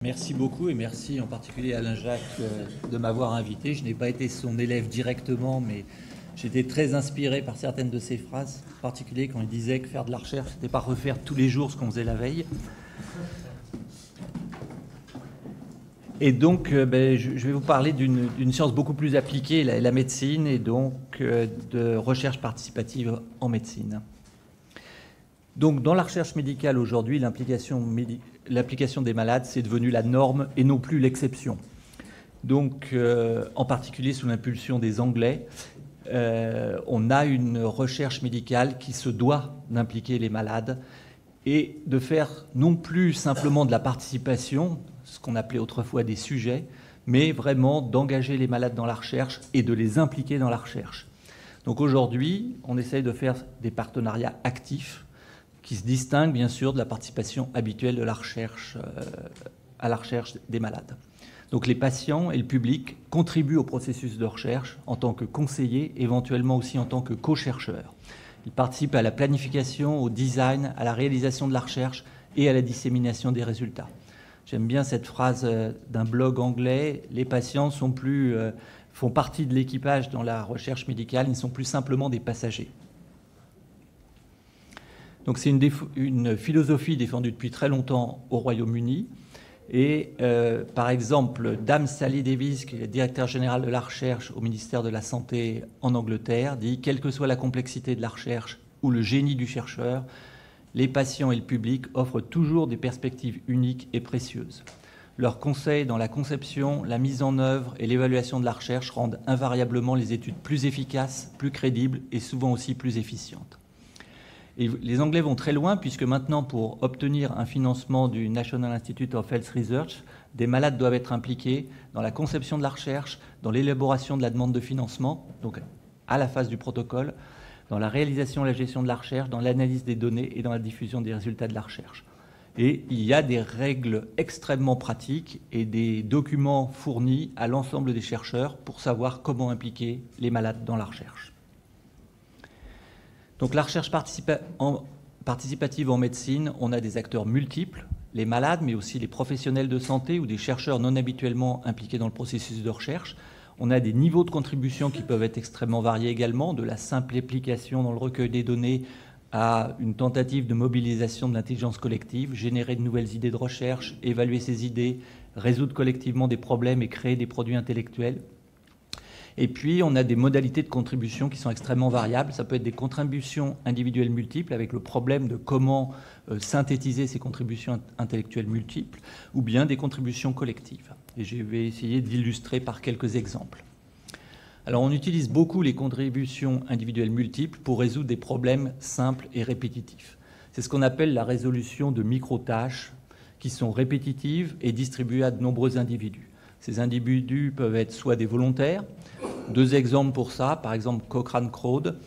Merci beaucoup et merci en particulier à Alain Jacques de m'avoir invité. Je n'ai pas été son élève directement, mais j'étais très inspiré par certaines de ses phrases, en particulier quand il disait que faire de la recherche, c'était pas refaire tous les jours ce qu'on faisait la veille. Et donc, je vais vous parler d'une science beaucoup plus appliquée, la médecine, et donc de recherche participative en médecine. Donc, dans la recherche médicale aujourd'hui, l'application des malades, c'est devenu la norme et non plus l'exception. Donc, en particulier sous l'impulsion des Anglais, on a une recherche médicale qui se doit d'impliquer les malades et de faire non plus simplement de la participation, ce qu'on appelait autrefois des sujets, mais vraiment d'engager les malades dans la recherche et de les impliquer dans la recherche. Donc aujourd'hui, on essaye de faire des partenariats actifs qui se distinguent bien sûr de la participation habituelle de la recherche, à la recherche des malades. Donc les patients et le public contribuent au processus de recherche en tant que conseillers, éventuellement aussi en tant que co-chercheurs. Ils participent à la planification, au design, à la réalisation de la recherche et à la dissémination des résultats. J'aime bien cette phrase d'un blog anglais, les patients font partie de l'équipage dans la recherche médicale, ils ne sont plus simplement des passagers. Donc c'est une philosophie défendue depuis très longtemps au Royaume-Uni. Et par exemple, Dame Sally Davies, qui est directeur général de la recherche au ministère de la Santé en Angleterre, dit « Quelle que soit la complexité de la recherche ou le génie du chercheur, les patients et le public offrent toujours des perspectives uniques et précieuses. Leurs conseils dans la conception, la mise en œuvre et l'évaluation de la recherche rendent invariablement les études plus efficaces, plus crédibles et souvent aussi plus efficientes. » Et les Anglais vont très loin puisque maintenant, pour obtenir un financement du National Institute of Health Research, des malades doivent être impliqués dans la conception de la recherche, dans l'élaboration de la demande de financement, donc à la phase du protocole, dans la réalisation et la gestion de la recherche, dans l'analyse des données et dans la diffusion des résultats de la recherche. Et il y a des règles extrêmement pratiques et des documents fournis à l'ensemble des chercheurs pour savoir comment impliquer les malades dans la recherche. Donc la recherche participative en médecine, on a des acteurs multiples, les malades, mais aussi les professionnels de santé ou des chercheurs non habituellement impliqués dans le processus de recherche. On a des niveaux de contribution qui peuvent être extrêmement variés également, de la simple application dans le recueil des données à une tentative de mobilisation de l'intelligence collective, générer de nouvelles idées de recherche, évaluer ces idées, résoudre collectivement des problèmes et créer des produits intellectuels. Et puis, on a des modalités de contribution qui sont extrêmement variables. Ça peut être des contributions individuelles multiples avec le problème de comment synthétiser ces contributions intellectuelles multiples, ou bien des contributions collectives. Et je vais essayer d'illustrer par quelques exemples. Alors, on utilise beaucoup les contributions individuelles multiples pour résoudre des problèmes simples et répétitifs. C'est ce qu'on appelle la résolution de micro-tâches qui sont répétitives et distribuées à de nombreux individus. Ces individus peuvent être soit des volontaires. Deux exemples pour ça, par exemple Cochrane Crowd.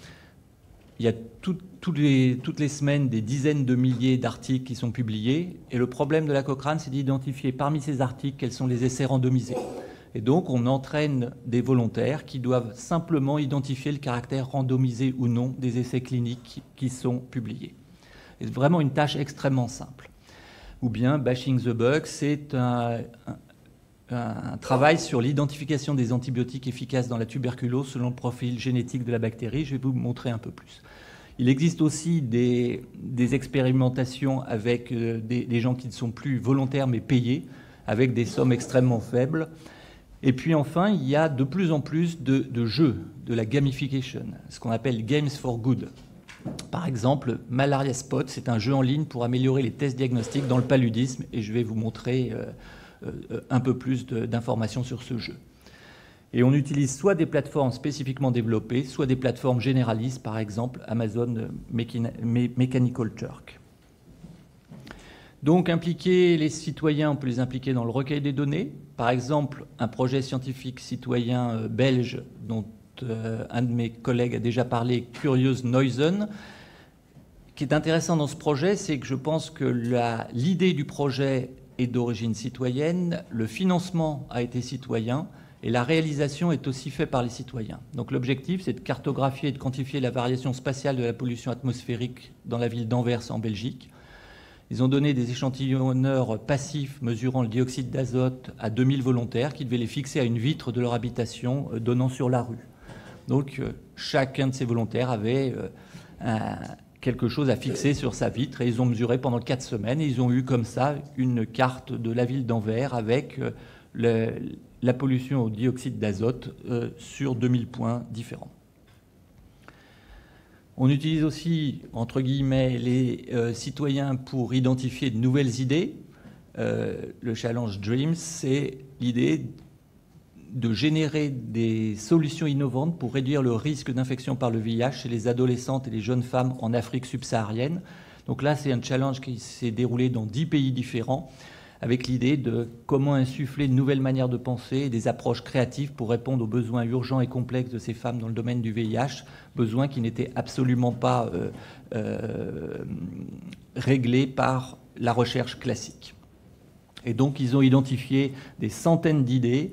Il y a toutes les semaines des dizaines de milliers d'articles qui sont publiés. Et le problème de la Cochrane, c'est d'identifier parmi ces articles quels sont les essais randomisés. Et donc, on entraîne des volontaires qui doivent simplement identifier le caractère randomisé ou non des essais cliniques qui sont publiés. C'est vraiment une tâche extrêmement simple. Ou bien Bashing the Bug, c'est un travail sur l'identification des antibiotiques efficaces dans la tuberculose selon le profil génétique de la bactérie. Je vais vous montrer un peu plus. Il existe aussi des expérimentations avec des gens qui ne sont plus volontaires mais payés, avec des sommes extrêmement faibles. Et puis enfin, il y a de plus en plus de jeux, de la gamification, ce qu'on appelle Games for Good. Par exemple, Malaria Spot, c'est un jeu en ligne pour améliorer les tests diagnostiques dans le paludisme, et je vais vous montrer un peu plus d'informations sur ce jeu. Et on utilise soit des plateformes spécifiquement développées, soit des plateformes généralistes, par exemple Amazon Mechanical Turk. Donc impliquer les citoyens, on peut les impliquer dans le recueil des données. Par exemple, un projet scientifique citoyen belge dont un de mes collègues a déjà parlé, Curious Noizen. Ce qui est intéressant dans ce projet, c'est que je pense que l'idée du projet est d'origine citoyenne, le financement a été citoyen et la réalisation est aussi faite par les citoyens. Donc l'objectif, c'est de cartographier et de quantifier la variation spatiale de la pollution atmosphérique dans la ville d'Anvers en Belgique. Ils ont donné des échantillonneurs passifs mesurant le dioxyde d'azote à 2000 volontaires qui devaient les fixer à une vitre de leur habitation donnant sur la rue. Donc chacun de ces volontaires avait quelque chose à fixer sur sa vitre et ils ont mesuré pendant 4 semaines et ils ont eu comme ça une carte de la ville d'Anvers avec la pollution au dioxyde d'azote sur 2000 points différents. On utilise aussi, entre guillemets, les citoyens pour identifier de nouvelles idées. Le challenge DREAMS, c'est l'idée de générer des solutions innovantes pour réduire le risque d'infection par le VIH chez les adolescentes et les jeunes femmes en Afrique subsaharienne. Donc là, c'est un challenge qui s'est déroulé dans 10 pays différents, avec l'idée de comment insuffler de nouvelles manières de penser et des approches créatives pour répondre aux besoins urgents et complexes de ces femmes dans le domaine du VIH, besoins qui n'étaient absolument pas réglés par la recherche classique. Et donc, ils ont identifié des centaines d'idées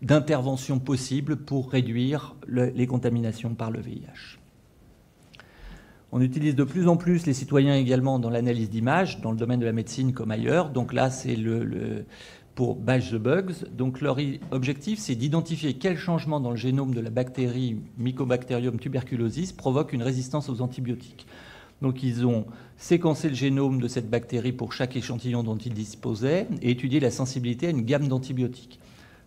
d'interventions possibles pour réduire les contaminations par le VIH. On utilise de plus en plus les citoyens également dans l'analyse d'images, dans le domaine de la médecine comme ailleurs. Donc là, c'est pour Bash the Bugs. Donc leur objectif, c'est d'identifier quel changement dans le génome de la bactérie Mycobacterium tuberculosis provoque une résistance aux antibiotiques. Donc ils ont séquencé le génome de cette bactérie pour chaque échantillon dont ils disposaient et étudié la sensibilité à une gamme d'antibiotiques.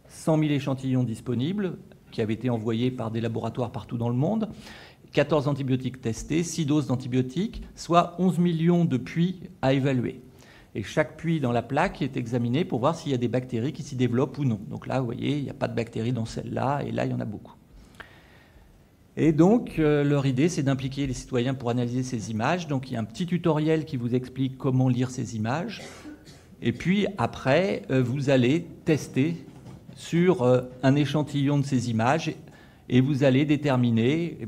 100 000 échantillons disponibles qui avaient été envoyés par des laboratoires partout dans le monde. 14 antibiotiques testés, 6 doses d'antibiotiques, soit 11 millions de puits à évaluer. Et chaque puits dans la plaque est examiné pour voir s'il y a des bactéries qui s'y développent ou non. Donc là, vous voyez, il n'y a pas de bactéries dans celle-là, et là, il y en a beaucoup. Et donc, leur idée, c'est d'impliquer les citoyens pour analyser ces images. Donc, il y a un petit tutoriel qui vous explique comment lire ces images. Et puis, après, vous allez tester sur un échantillon de ces images et vous allez déterminer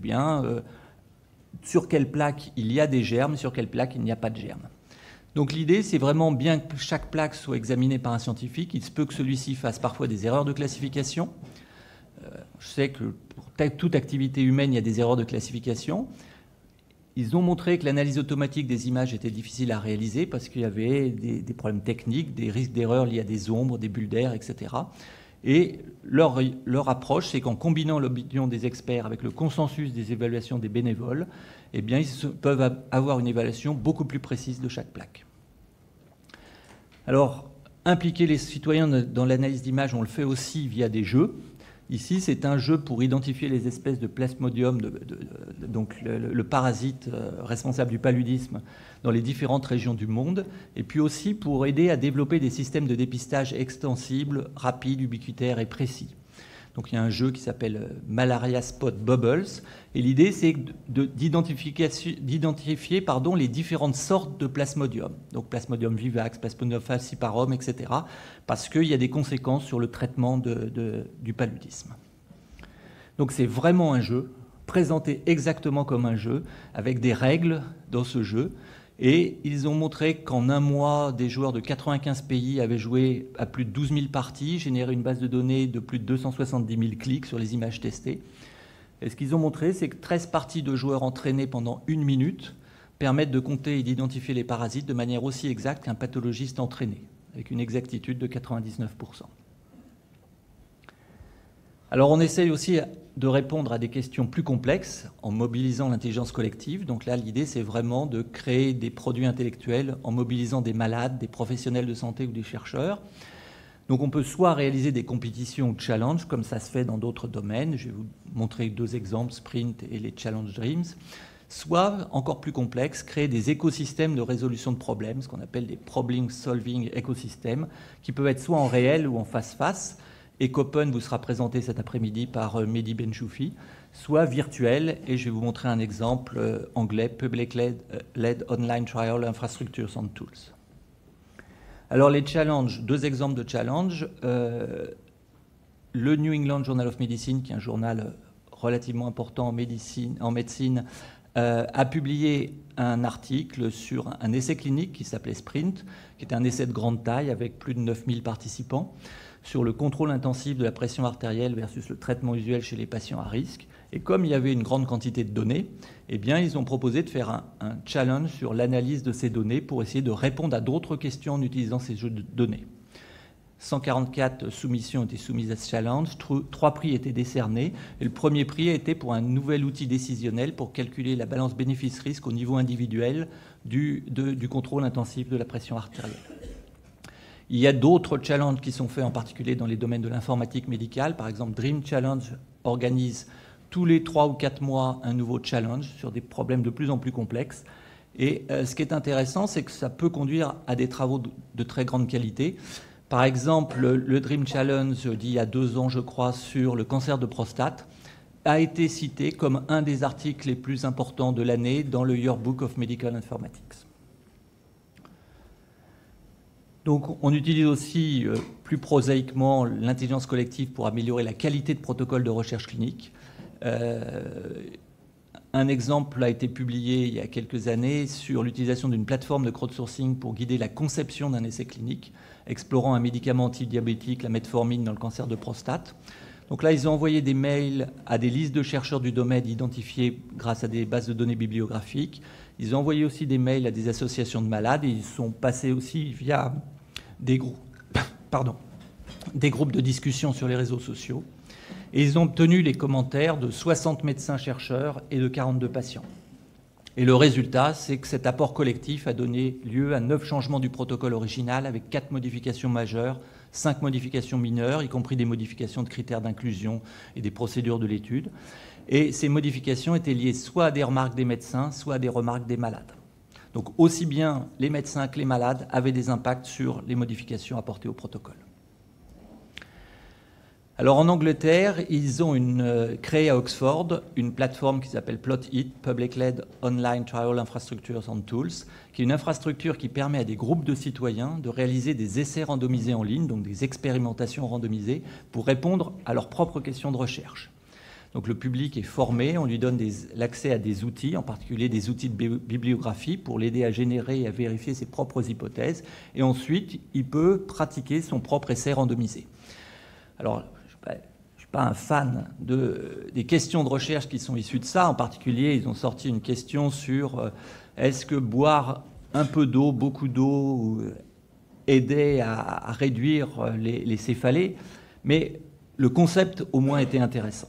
sur quelle plaque il y a des germes, sur quelle plaque il n'y a pas de germes. Donc l'idée, c'est vraiment bien que chaque plaque soit examinée par un scientifique. Il se peut que celui-ci fasse parfois des erreurs de classification. Je sais que pour toute activité humaine, il y a des erreurs de classification. Ils ont montré que l'analyse automatique des images était difficile à réaliser parce qu'il y avait des problèmes techniques, des risques d'erreur liés à des ombres, des bulles d'air, etc. Et leur approche, c'est qu'en combinant l'opinion des experts avec le consensus des évaluations des bénévoles, eh bien, ils peuvent avoir une évaluation beaucoup plus précise de chaque plaque. Alors, impliquer les citoyens dans l'analyse d'images, on le fait aussi via des jeux. Ici, c'est un jeu pour identifier les espèces de plasmodium, donc le parasite responsable du paludisme dans les différentes régions du monde, et puis aussi pour aider à développer des systèmes de dépistage extensibles, rapides, ubiquitaires et précis. Donc il y a un jeu qui s'appelle Malaria Spot Bubbles, et l'idée c'est d'identifier les différentes sortes de plasmodium, donc plasmodium vivax, plasmodium falciparum, etc., parce qu'il y a des conséquences sur le traitement du paludisme. Donc c'est vraiment un jeu, présenté exactement comme un jeu, avec des règles dans ce jeu. Et ils ont montré qu'en un mois, des joueurs de 95 pays avaient joué à plus de 12 000 parties, généré une base de données de plus de 270 000 clics sur les images testées. Et ce qu'ils ont montré, c'est que 13 parties de joueurs entraînés pendant 1 minute permettent de compter et d'identifier les parasites de manière aussi exacte qu'un pathologiste entraîné, avec une exactitude de 99%. Alors on essaye aussi de répondre à des questions plus complexes en mobilisant l'intelligence collective. Donc là, l'idée, c'est vraiment de créer des produits intellectuels en mobilisant des malades, des professionnels de santé ou des chercheurs. Donc on peut soit réaliser des compétitions ou challenges, comme ça se fait dans d'autres domaines. Je vais vous montrer 2 exemples, Sprint et les Challenge Dreams. Soit, encore plus complexe, créer des écosystèmes de résolution de problèmes, ce qu'on appelle des problem solving écosystèmes, qui peuvent être soit en réel ou en face-face. ECOPEN vous sera présenté cet après-midi par Mehdi Benchoufi, soit virtuel, et je vais vous montrer un exemple anglais, Public-led Online Trial Infrastructures and Tools. Alors les challenges, 2 exemples de challenges. Le New England Journal of Medicine, qui est un journal relativement important en médecine, a publié un article sur un essai clinique qui s'appelait Sprint, qui était un essai de grande taille avec plus de 9000 participants, sur le contrôle intensif de la pression artérielle versus le traitement usuel chez les patients à risque. Et comme il y avait une grande quantité de données, eh bien, ils ont proposé de faire un challenge sur l'analyse de ces données pour essayer de répondre à d'autres questions en utilisant ces jeux de données. 144 soumissions étaient soumises à ce challenge, 3 prix étaient décernés, et le premier prix a été pour un nouvel outil décisionnel pour calculer la balance bénéfice-risque au niveau individuel du contrôle intensif de la pression artérielle. Il y a d'autres challenges qui sont faits, en particulier dans les domaines de l'informatique médicale. Par exemple, Dream Challenge organise tous les 3 ou 4 mois un nouveau challenge sur des problèmes de plus en plus complexes. Et ce qui est intéressant, c'est que ça peut conduire à des travaux de très grande qualité. Par exemple, le Dream Challenge d'il y a 2 ans, je crois, sur le cancer de prostate, a été cité comme un des articles les plus importants de l'année dans le Yearbook of Medical Informatics. Donc, on utilise aussi plus prosaïquement l'intelligence collective pour améliorer la qualité de protocoles de recherche clinique. Un exemple a été publié il y a quelques années sur l'utilisation d'une plateforme de crowdsourcing pour guider la conception d'un essai clinique, explorant un médicament antidiabétique, la metformine, dans le cancer de prostate. Donc là, ils ont envoyé des mails à des listes de chercheurs du domaine identifiés grâce à des bases de données bibliographiques. Ils ont envoyé aussi des mails à des associations de malades et ils sont passés aussi via des groupes de discussion sur les réseaux sociaux. Et ils ont obtenu les commentaires de 60 médecins-chercheurs et de 42 patients. Et le résultat, c'est que cet apport collectif a donné lieu à 9 changements du protocole original avec 4 modifications majeures, 5 modifications mineures, y compris des modifications de critères d'inclusion et des procédures de l'étude. Et ces modifications étaient liées soit à des remarques des médecins, soit à des remarques des malades. Donc aussi bien les médecins que les malades avaient des impacts sur les modifications apportées au protocole. Alors en Angleterre, ils ont créé à Oxford une plateforme qui s'appelle PlotIt, Public-Led Online Trial Infrastructures and Tools, qui est une infrastructure qui permet à des groupes de citoyens de réaliser des essais randomisés en ligne, donc des expérimentations randomisées, pour répondre à leurs propres questions de recherche. Donc le public est formé, on lui donne l'accès à des outils, en particulier des outils de bibliographie, pour l'aider à générer et à vérifier ses propres hypothèses, et ensuite il peut pratiquer son propre essai randomisé. Alors, je ne suis pas un fan des questions de recherche qui sont issues de ça. En particulier, ils ont sorti une question sur est-ce que boire un peu d'eau, beaucoup d'eau, aidait à réduire les céphalées. Mais le concept, au moins, était intéressant.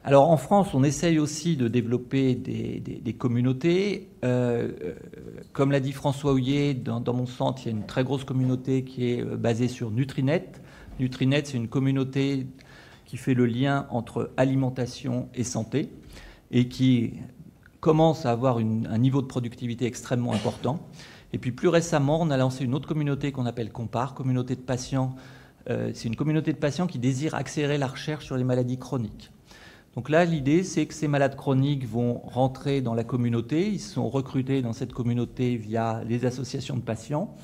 Alors, en France, on essaye aussi de développer des communautés. Comme l'a dit François Houillet, dans mon centre, il y a une très grosse communauté qui est basée sur Nutrinet. Nutrinet, c'est une communauté qui fait le lien entre alimentation et santé et qui commence à avoir un niveau de productivité extrêmement important. Et puis, plus récemment, on a lancé une autre communauté qu'on appelle Compare, communauté de patients. C'est une communauté de patients qui désire accélérer la recherche sur les maladies chroniques. Donc là, l'idée, c'est que ces malades chroniques vont rentrer dans la communauté. Ils sont recrutés dans cette communauté via les associations de patients.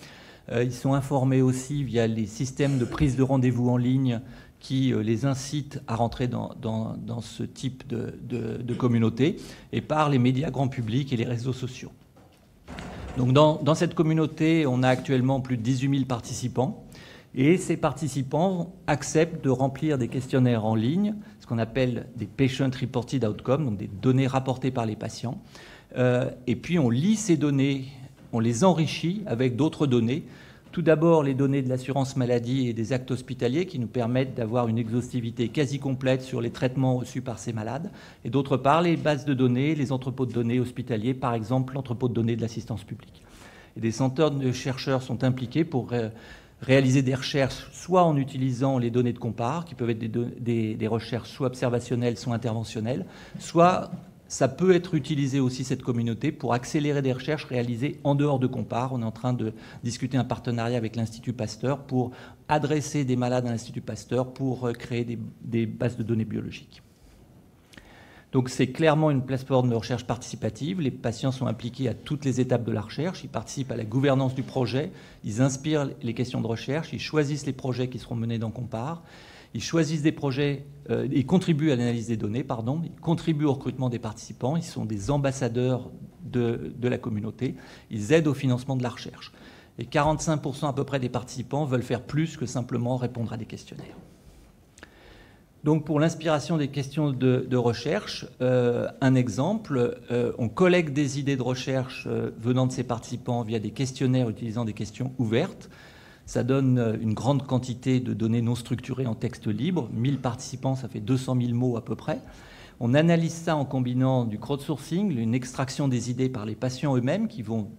Ils sont informés aussi via les systèmes de prise de rendez-vous en ligne qui les incitent à rentrer dans ce type de communauté et par les médias grand public et les réseaux sociaux. Donc dans cette communauté, on a actuellement plus de 18 000 participants. Et ces participants acceptent de remplir des questionnaires en ligne, ce qu'on appelle des Patient Reported Outcomes, donc des données rapportées par les patients. Et puis on lit ces données, on les enrichit avec d'autres données. Tout d'abord, les données de l'assurance maladie et des actes hospitaliers qui nous permettent d'avoir une exhaustivité quasi complète sur les traitements reçus par ces malades. Et d'autre part, les bases de données, les entrepôts de données hospitaliers, par exemple l'entrepôt de données de l'assistance publique. Et des centaines de chercheurs sont impliqués pour réaliser des recherches, soit en utilisant les données de Compare, qui peuvent être des recherches soit observationnelles, soit interventionnelles, soit ça peut être utilisé aussi, cette communauté, pour accélérer des recherches réalisées en dehors de Compare. On est en train de discuter un partenariat avec l'Institut Pasteur pour adresser des malades à l'Institut Pasteur pour créer des bases de données biologiques. Donc c'est clairement une plateforme de recherche participative. Les patients sont impliqués à toutes les étapes de la recherche. Ils participent à la gouvernance du projet. Ils inspirent les questions de recherche. Ils choisissent les projets qui seront menés dans Compare. Ils choisissent des projets, ils contribuent à l'analyse des données, Ils contribuent au recrutement des participants. Ils sont des ambassadeurs de la communauté. Ils aident au financement de la recherche. Et 45% à peu près des participants veulent faire plus que simplement répondre à des questionnaires. Donc pour l'inspiration des questions de recherche, un exemple, on collecte des idées de recherche venant de ces participants via des questionnaires utilisant des questions ouvertes. Ça donne une grande quantité de données non structurées en texte libre. 1000 participants, ça fait 200 000 mots à peu près. On analyse ça en combinant du crowdsourcing, une extraction des idées par les patients eux-mêmes qui vont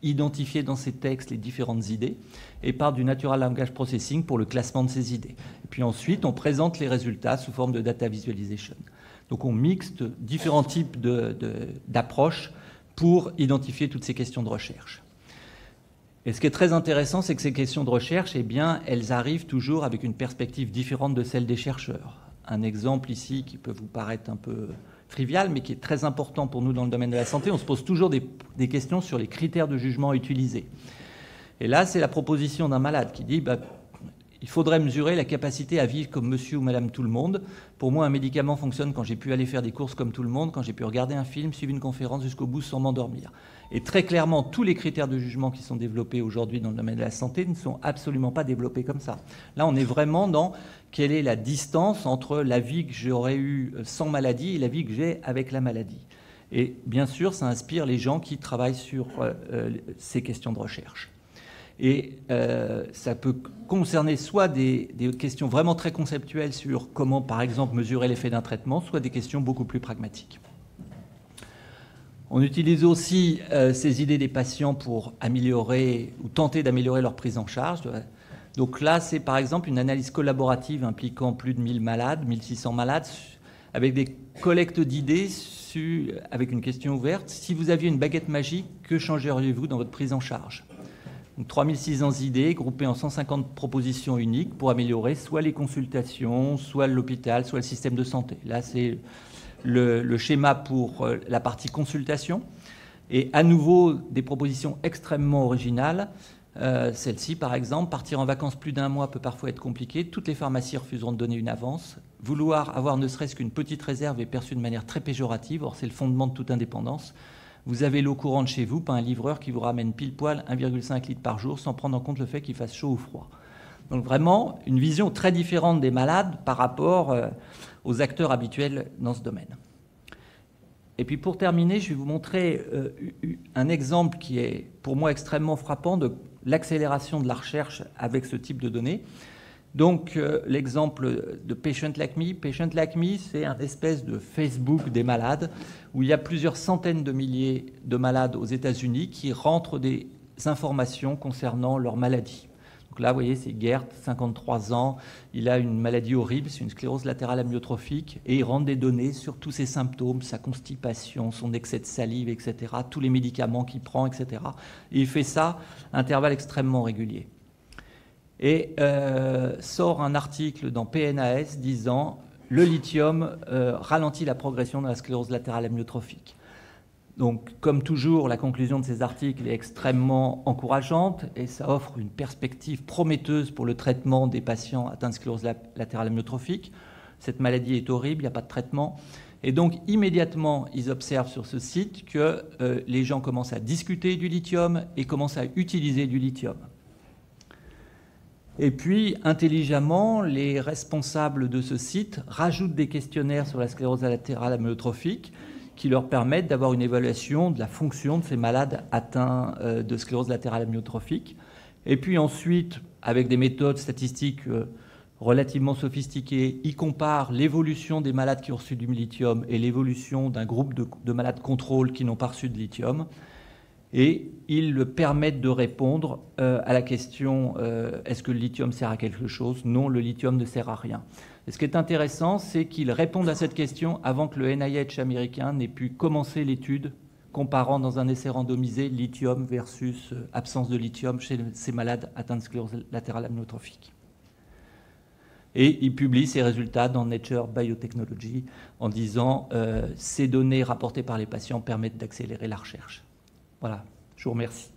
identifier dans ces textes les différentes idées, et par du Natural Language Processing pour le classement de ces idées. Et puis ensuite, on présente les résultats sous forme de data visualization. Donc on mixte différents types d'approches pour identifier toutes ces questions de recherche. Et ce qui est très intéressant, c'est que ces questions de recherche, eh bien, elles arrivent toujours avec une perspective différente de celle des chercheurs. Un exemple ici qui peut vous paraître un peu trivial, mais qui est très important pour nous dans le domaine de la santé, on se pose toujours des questions sur les critères de jugement utilisés. Et là, c'est la proposition d'un malade qui dit il faudrait mesurer la capacité à vivre comme monsieur ou madame tout le monde. Pour moi, un médicament fonctionne quand j'ai pu aller faire des courses comme tout le monde, quand j'ai pu regarder un film, suivre une conférence jusqu'au bout sans m'endormir. Et très clairement, tous les critères de jugement qui sont développés aujourd'hui dans le domaine de la santé ne sont absolument pas développés comme ça. Là, on est vraiment dans quelle est la distance entre la vie que j'aurais eue sans maladie et la vie que j'ai avec la maladie. Et bien sûr, ça inspire les gens qui travaillent sur ces questions de recherche. Et ça peut concerner soit des questions vraiment très conceptuelles sur comment, par exemple, mesurer l'effet d'un traitement, soit des questions beaucoup plus pragmatiques. On utilise aussi ces idées des patients pour améliorer ou tenter d'améliorer leur prise en charge. Donc là, c'est par exemple une analyse collaborative impliquant plus de 1000 malades, 1600 malades, avec des collectes d'idées avec une question ouverte. Si vous aviez une baguette magique, que changeriez-vous dans votre prise en charge ? Donc 3600 idées groupées en 150 propositions uniques pour améliorer soit les consultations, soit l'hôpital, soit le système de santé. Là, c'est le schéma pour la partie consultation. Et à nouveau, des propositions extrêmement originales. Celle-ci, par exemple, partir en vacances plus d'un mois peut parfois être compliqué. Toutes les pharmacies refuseront de donner une avance. Vouloir avoir ne serait-ce qu'une petite réserve est perçu de manière très péjorative. Or, c'est le fondement de toute indépendance. Vous avez l'eau courante chez vous, pas un livreur qui vous ramène pile poil 1,5 litre par jour sans prendre en compte le fait qu'il fasse chaud ou froid. Donc vraiment, une vision très différente des malades par rapport aux acteurs habituels dans ce domaine. Et puis pour terminer, je vais vous montrer un exemple qui est pour moi extrêmement frappant de l'accélération de la recherche avec ce type de données. Donc l'exemple de Patient Like Me. Patient Like Me, c'est un espèce de Facebook des malades où il y a plusieurs centaines de milliers de malades aux États-Unis qui rentrent des informations concernant leur maladie. Donc là, vous voyez, c'est Gert, 53 ans, il a une maladie horrible, c'est une sclérose latérale amyotrophique, et il rentre des données sur tous ses symptômes, sa constipation, son excès de salive, etc., tous les médicaments qu'il prend, etc. Et il fait ça à intervalles extrêmement réguliers. Et sort un article dans PNAS disant « Le lithium ralentit la progression de la sclérose latérale amyotrophique ». Donc, comme toujours, la conclusion de ces articles est extrêmement encourageante et ça offre une perspective prometteuse pour le traitement des patients atteints de sclérose latérale amyotrophique. Cette maladie est horrible, il n'y a pas de traitement. Et donc, immédiatement, ils observent sur ce site que les gens commencent à discuter du lithium et commencent à utiliser du lithium. Et puis, intelligemment, les responsables de ce site rajoutent des questionnaires sur la sclérose latérale amyotrophique qui leur permettent d'avoir une évaluation de la fonction de ces malades atteints de sclérose latérale amyotrophique. Et puis ensuite, avec des méthodes statistiques relativement sophistiquées, ils comparent l'évolution des malades qui ont reçu du lithium et l'évolution d'un groupe de malades contrôle qui n'ont pas reçu de lithium. Et ils permettent de répondre à la question est-ce que le lithium sert à quelque chose ? Non, le lithium ne sert à rien. Et ce qui est intéressant, c'est qu'ils répondent à cette question avant que le NIH américain n'ait pu commencer l'étude comparant dans un essai randomisé lithium versus absence de lithium chez ces malades atteints de sclérose latérale amyotrophique. Et ils publient ces résultats dans Nature Biotechnology en disant ces données rapportées par les patients permettent d'accélérer la recherche. Voilà, je vous remercie.